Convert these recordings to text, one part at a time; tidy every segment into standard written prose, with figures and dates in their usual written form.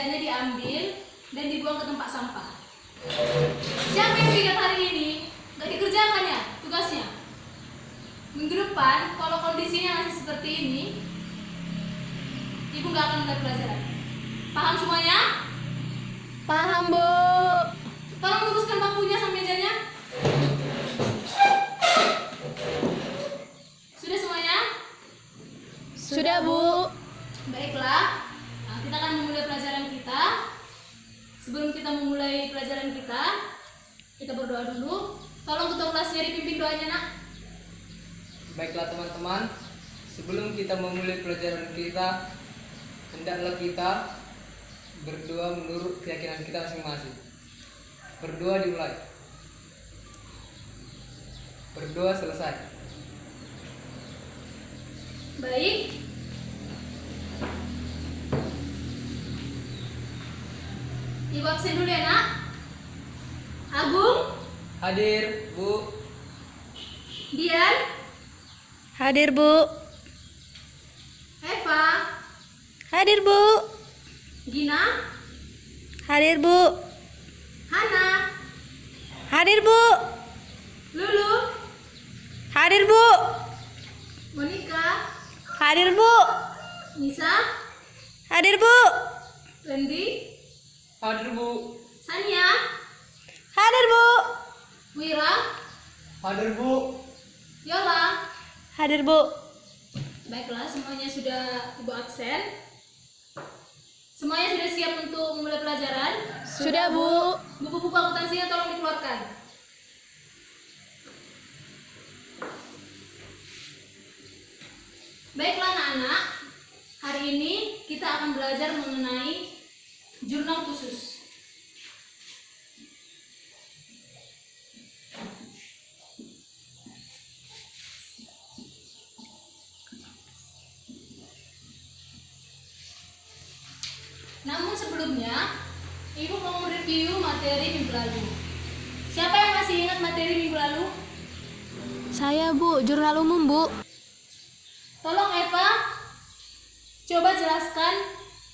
mejanya diambil dan dibuang ke tempat sampah. Siapa yang ingat hari ini nggak dikerjakan ya tugasnya? Minggu depan kalau kondisinya masih seperti ini, ibu nggak akan mulai pelajaran. Paham semuanya? Paham, Bu. Tolong luruskan bangkunya sama mejanya. Sudah semuanya? Sudah, Bu. Baiklah, nah, kita akan memulai pelajaran kita. Sebelum kita memulai pelajaran kita berdoa dulu. Tolong ketua kelasnya dipimpin doanya, Nak. Baiklah teman-teman, sebelum kita memulai pelajaran kita, hendaklah kita berdoa menurut keyakinan kita masing-masing. Berdoa dimulai. Berdoa selesai. Baik. Ibu absen dulu ya, Nak. Agung, Hadir, Bu. Dian, Hadir, Bu. Eva, Hadir, Bu. Gina, Hadir, Bu. Hana, Hadir, Bu. Lulu, Hadir, Bu. Monica, Hadir, Bu. Nisa, Hadir, Bu. Lendi, Hadir, Bu. Sania, Hadir, Bu. Wira, Hadir, Bu. Yola. Hadir, Bu. Baiklah, semuanya sudah Ibu absen. Semuanya sudah siap untuk memulai pelajaran? Sudah, Bu. Buku-buku akuntansinya tolong dikeluarkan. Baiklah anak-anak, hari ini kita akan belajar mengenai jurnal khusus. Namun sebelumnya, Ibu mau mereview materi minggu lalu. Siapa yang masih ingat materi minggu lalu? Saya, Bu. Jurnal umum, Bu. Tolong Eva, coba jelaskan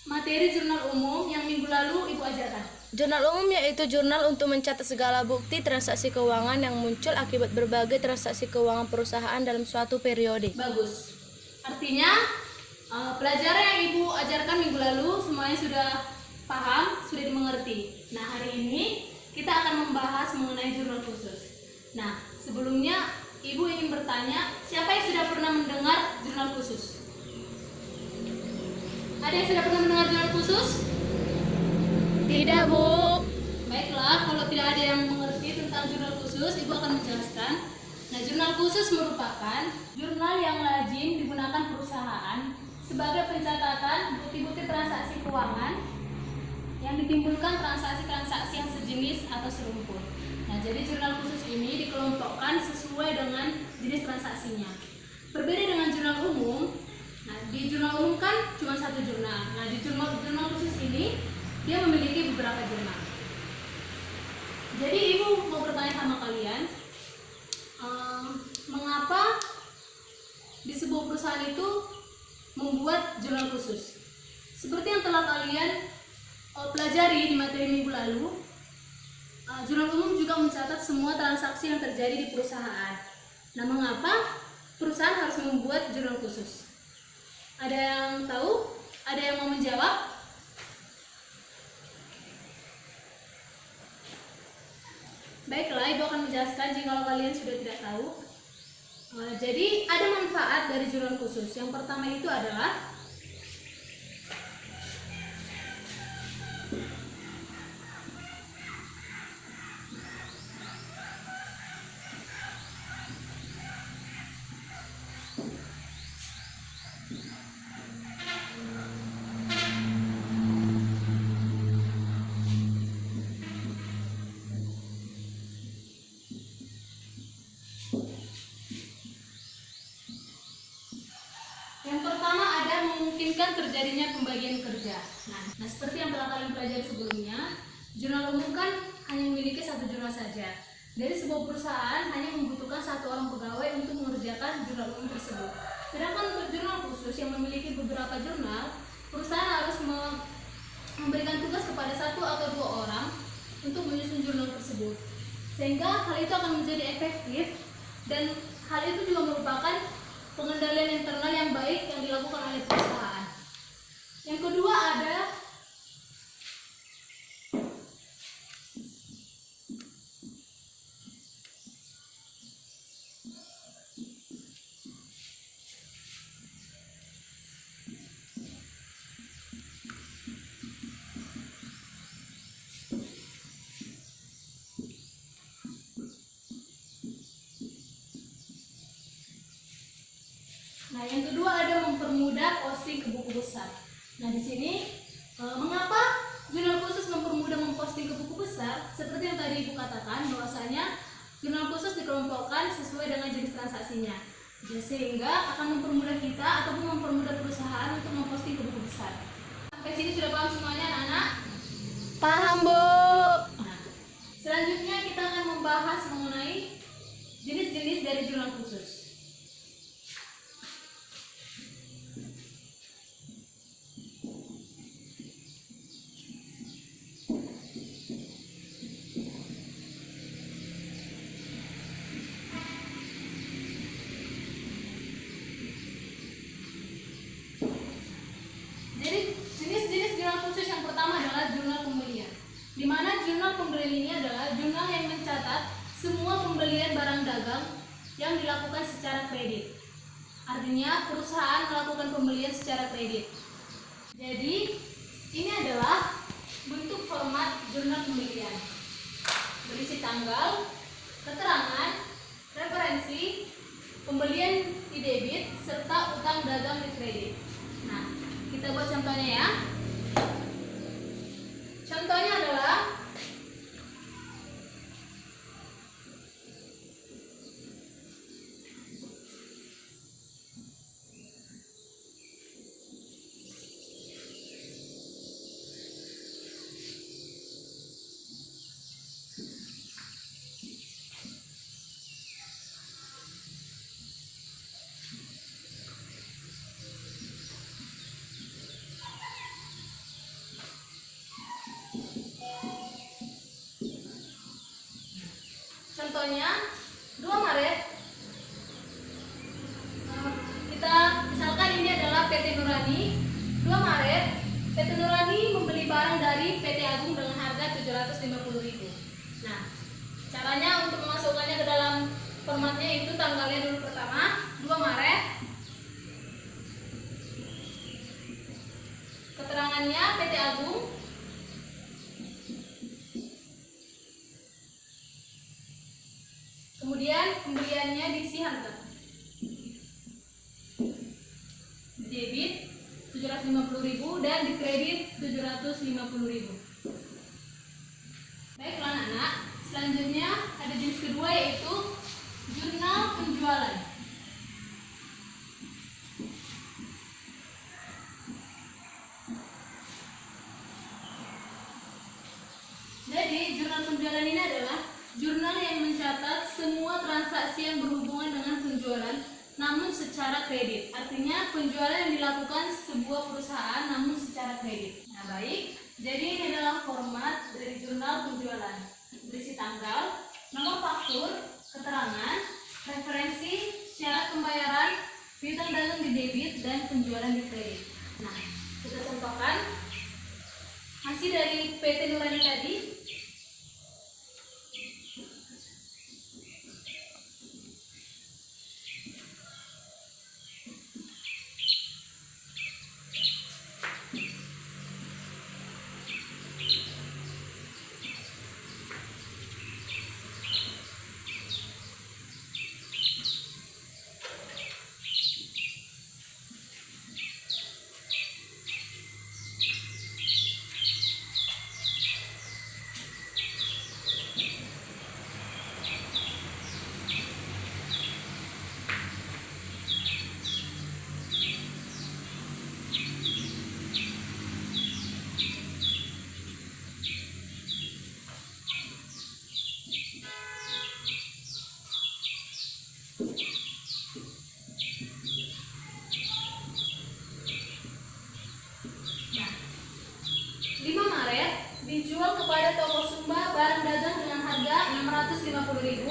materi jurnal umum yang minggu lalu Ibu ajarkan. Jurnal umum yaitu jurnal untuk mencatat segala bukti transaksi keuangan yang muncul akibat berbagai transaksi keuangan perusahaan dalam suatu periode. Bagus. Artinya pelajaran yang Ibu ajarkan minggu lalu semuanya sudah paham, sudah dimengerti. Nah, hari ini kita akan membahas mengenai jurnal khusus. Nah, sebelumnya Ibu ingin bertanya, siapa yang sudah pernah mendengar jurnal khusus? Ada yang sudah pernah mendengar jurnal khusus? Tidak, Bu. Baiklah, kalau tidak ada yang mengerti tentang jurnal khusus, Ibu akan menjelaskan. Nah, jurnal khusus merupakan jurnal yang lazim digunakan perusahaan sebagai pencatatan bukti-bukti transaksi keuangan yang ditimbulkan transaksi-transaksi yang sejenis atau serumpun. Nah, jadi jurnal khusus ini dikelompokkan sesuai dengan jenis transaksinya. Berbeda dengan jurnal umum, nah di jurnal umum kan cuma satu jurnal. Nah, di jurnal khusus ini dia memiliki beberapa jurnal. Jadi Ibu mau bertanya sama kalian, mengapa di sebuah perusahaan itu membuat jurnal khusus? Seperti yang telah kalian pelajari di materi minggu lalu, jurnal umum juga mencatat semua transaksi yang terjadi di perusahaan. Nah, mengapa perusahaan harus membuat jurnal khusus? Ada yang tahu? Ada yang mau menjawab? Baiklah, Ibu akan menjelaskan jika kalian sudah tidak tahu. Jadi ada manfaat dari jurnal khusus. Yang pertama itu adalah memungkinkan terjadinya pembagian kerja. Nah, seperti yang telah kalian pelajari sebelumnya, jurnal umum kan hanya memiliki satu jurnal saja. Dari sebuah perusahaan hanya membutuhkan satu orang pegawai untuk mengerjakan jurnal umum tersebut. Sedangkan untuk jurnal khusus yang memiliki beberapa jurnal, perusahaan harus memberikan kepada 1 atau 2 orang untuk menyusun jurnal tersebut, sehingga hal itu akan menjadi efektif dan hal itu juga merupakan pengendalian internal yang baik yang dilakukan oleh perusahaan. Yang kedua ada yang kedua ada mempermudah posting ke buku besar. Nah, di sini mengapa jurnal khusus mempermudah memposting ke buku besar? Seperti yang tadi Ibu katakan, bahwasanya jurnal khusus dikelompokkan sesuai dengan jenis transaksinya, sehingga akan mempermudah kita ataupun mempermudah perusahaan untuk memposting ke buku besar. Sampai sini sudah paham semuanya, anak-anak? Paham, Bu. Nah, selanjutnya kita akan membahas mengenai jenis-jenis dari jurnal khusus. Jadi jenis-jenis jurnal khusus yang pertama adalah jurnal pembelian, di mana jurnal pembelian ini adalah jurnal yang mencatat semua pembelian barang dagang yang dilakukan secara kredit. Artinya perusahaan melakukan pembelian secara kredit. Jadi ini adalah bentuk format jurnal pembelian, berisi tanggal, keterangan, referensi, pembelian di debit, serta utang dagang di kredit. Nah, kita buat contohnya ya. Contohnya adalah contohnya 2 Maret. Kita misalkan ini adalah PT Nurani. 2 Maret PT Nurani membeli barang dari PT Agung dengan harga 750.000. Nah, caranya untuk memasukkannya ke dalam formatnya itu tanggalnya dulu pertama 2 Maret. Keterangannya PT Agung. Kemudian pembeliannya diisi harga. Debit 750.000 dan di kredit 750.000. Baiklah anak-anak, selanjutnya ada jenis kedua yaitu jurnal penjualan. Jadi jurnal penjualan ini adalah jurnal yang mencatat semua transaksi yang berhubungan dengan penjualan namun secara kredit. Artinya penjualan yang dilakukan sebuah perusahaan namun secara kredit. Nah, baik. Jadi ini adalah format dari jurnal penjualan. Berisi tanggal, nomor faktur, keterangan, referensi, syarat pembayaran, piutang dagang di debit, dan penjualan di kredit. Nah, kita contohkan hasil dari PT Nurani tadi. menjual kepada toko Sumba barang dagang dengan harga Rp650.000.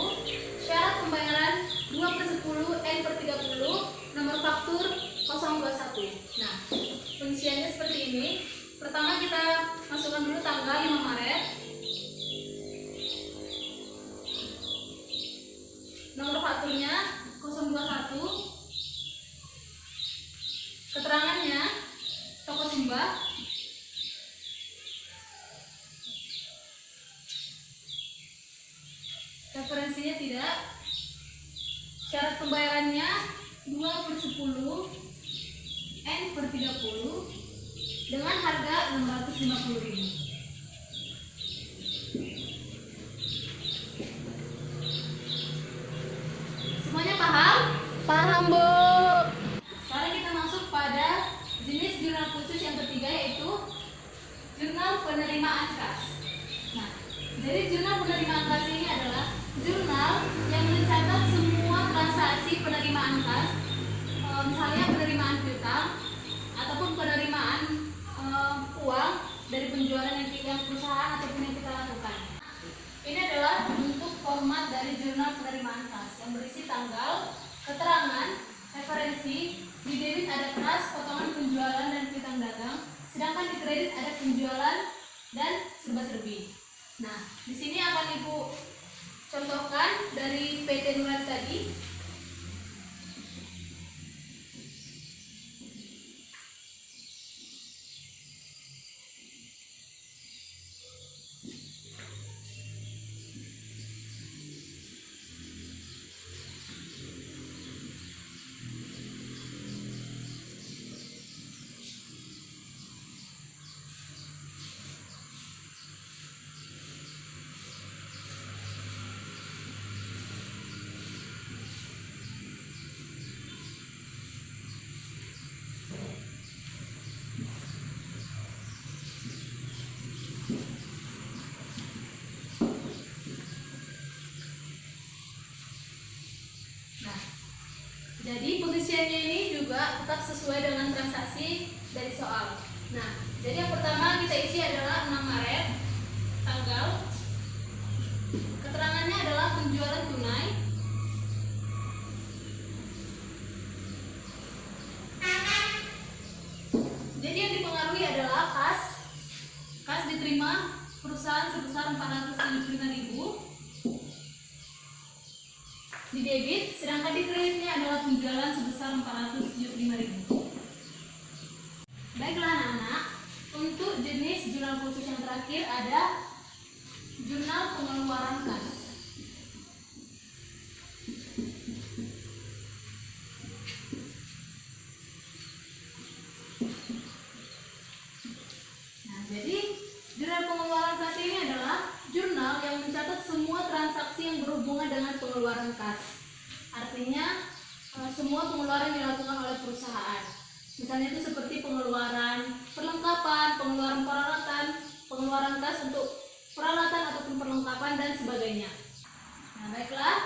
Syarat pembayaran 2/10 N/30, nomor faktur 021. Nah, pengisiannya seperti ini. Pertama kita masukkan dulu tanggal 5 Maret. Nomor fakturnya 021. Keterangannya toko Sumba. Referensinya tidak. Syarat pembayarannya 2/10 N/30 dengan harga Rp650.000. Semuanya paham? Paham, Bu. Sekarang kita masuk pada jenis jurnal khusus yang ketiga, yaitu jurnal penerimaan kas. Nah, jadi jurnal penerimaan kas ini adalah jurnal yang mencatat semua transaksi penerimaan kas, misalnya penerimaan piutang ataupun penerimaan uang dari penjualan yang perusahaan ataupun yang kita lakukan. Ini adalah bentuk format dari jurnal penerimaan kas yang berisi tanggal, keterangan, referensi. Di debit ada kas, potongan penjualan dan piutang dagang, sedangkan di kredit ada penjualan dan serba-serbi. Nah, di sini akan Ibu contohkan dari PT Nurani tadi. Jadi pengisiannya ini juga tetap sesuai dengan transaksi dari soal. Nah, jadi yang pertama kita isi adalah 6 Maret, tanggal. Keterangannya adalah penjualan tunai. Jadi yang dipengaruhi adalah kas. Kas diterima perusahaan sebesar Rp475.000 di debit, sedangkan di kreditnya adalah penjualan sebesar Rp475.000. Baiklah anak-anak, untuk jenis jurnal khusus yang terakhir ada jurnal pengeluaran kas. Nah, jadi jurnal pengeluaran kas ini adalah jurnal yang mencatat semua transaksi yang berhubungan dengan pengeluaran kas. Artinya semua pengeluaran yang dilakukan oleh perusahaan. Misalnya itu seperti pengeluaran perlengkapan, pengeluaran peralatan, pengeluaran kas untuk peralatan ataupun perlengkapan dan sebagainya. Nah, baiklah,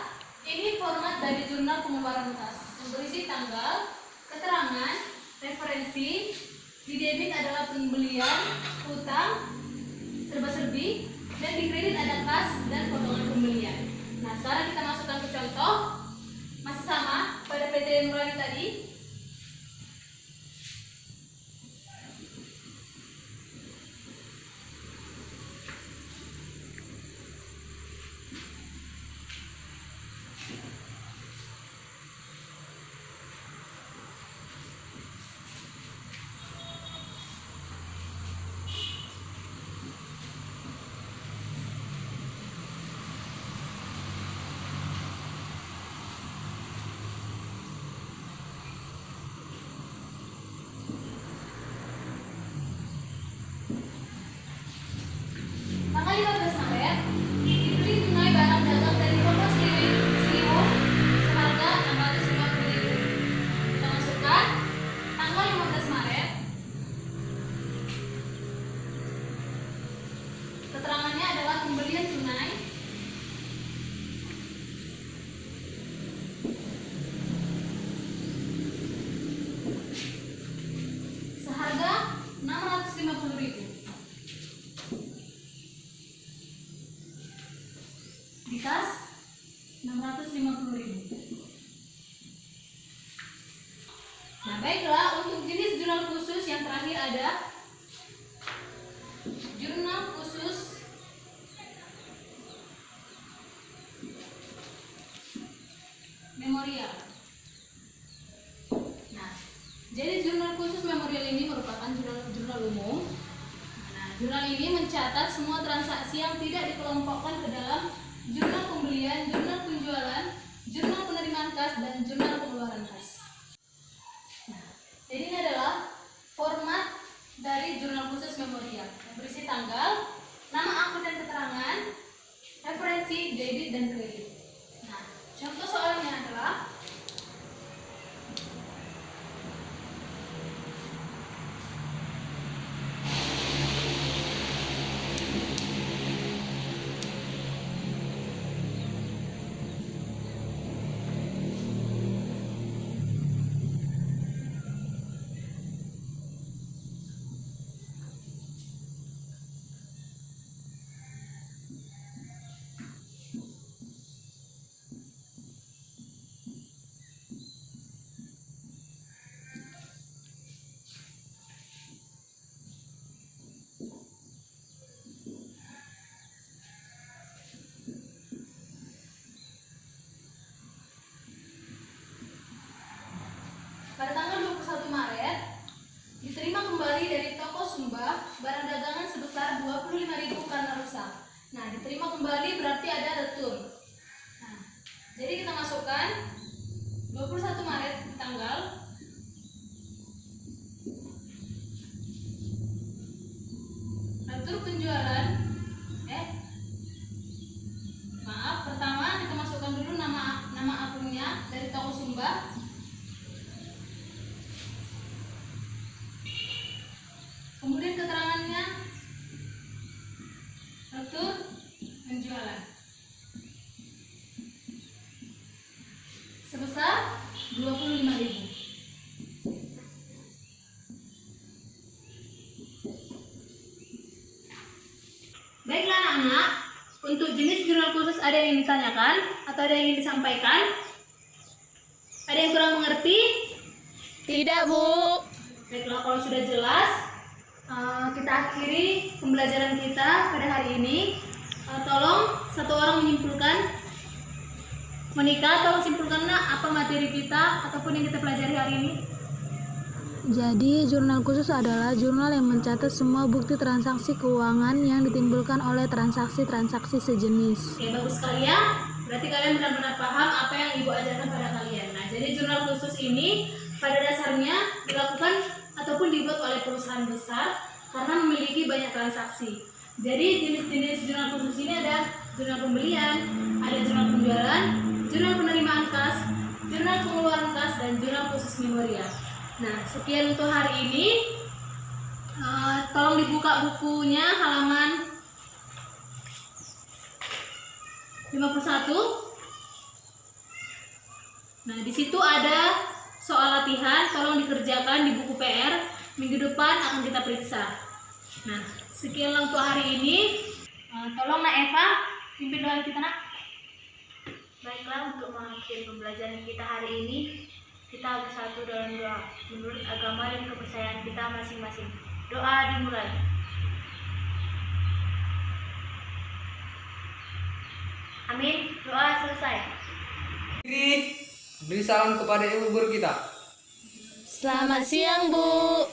ini format dari jurnal pengeluaran kas yang berisi tanggal, keterangan, referensi. Di debit adalah pembelian, utang, serba-serbi, dan di kredit ada kas dan potongan pembelian. Nah, sekarang kita masukkan ke contoh. Masih sama pada PT Nurani tadi. Tanggal 15 Maret dibeli tunai barang dagang dari toko Ciliwung seharga Rp650.000. Kita masukkan tanggal 15 Maret. Keterangannya adalah pembelian tunai seharga Rp650.000. ada jurnal khusus memorial. Nah, jadi jurnal khusus memorial ini merupakan jurnal umum. Nah, jurnal ini mencatat semua transaksi yang tidak dikelompokkan ke dalam jurnal pembelian, jurnal penjualan, jurnal penerimaan kas, dan jurnal pengeluaran kas. Nah, jadi ini adalah format dari jurnal khusus memorial yang berisi tanggal, nama akun dan keterangan, referensi, debit, dan kredit. Nah, contoh soalnya adalah pada tanggal 21 Maret diterima kembali dari toko Sumba barang dagangan sebesar 25.000 karena rusak. Nah, diterima kembali berarti ada return. Nah, jadi kita masukkan 21 Maret tanggal retur penjualan. Pertama kita masukkan dulu nama akunnya dari toko Sumba. Kemudian keterangannya retur penjualan sebesar 25.000. Baiklah anak-anak, untuk jenis jurnal khusus ada yang ingin ditanyakan atau ada yang ingin disampaikan? Ada yang kurang mengerti? Tidak, Bu. Baiklah, kalau sudah jelas, kita akhiri pembelajaran kita pada hari ini. Tolong satu orang menyimpulkan. Monika, tolong simpulkanlah apa materi kita ataupun yang kita pelajari hari ini. Jadi, jurnal khusus adalah jurnal yang mencatat semua bukti transaksi keuangan yang ditimbulkan oleh transaksi-transaksi sejenis. Oke, bagus sekali ya. Berarti kalian benar-benar paham apa yang Ibu ajarkan pada kalian. Nah, jadi jurnal khusus ini pada dasarnya dilakukan ataupun dibuat oleh perusahaan besar karena memiliki banyak transaksi. Jadi jenis-jenis jurnal khusus ini ada jurnal pembelian, ada jurnal penjualan, jurnal penerimaan kas, jurnal pengeluaran kas, dan jurnal khusus memorial. Nah, sekian untuk hari ini. Tolong dibuka bukunya halaman 51. Nah, di situ ada soal latihan, tolong dikerjakan di buku PR. Minggu depan akan kita periksa. Nah, sekian untuk hari ini. Tolong Nak Eva, pimpin doa kita, Nak. Baiklah, untuk mengakhiri pembelajaran kita hari ini, kita bersatu dalam doa menurut agama dan kepercayaan kita masing-masing. Doa dimulai. Amin. Doa selesai. Beri salam kepada ibu guru kita. Selamat siang, Bu.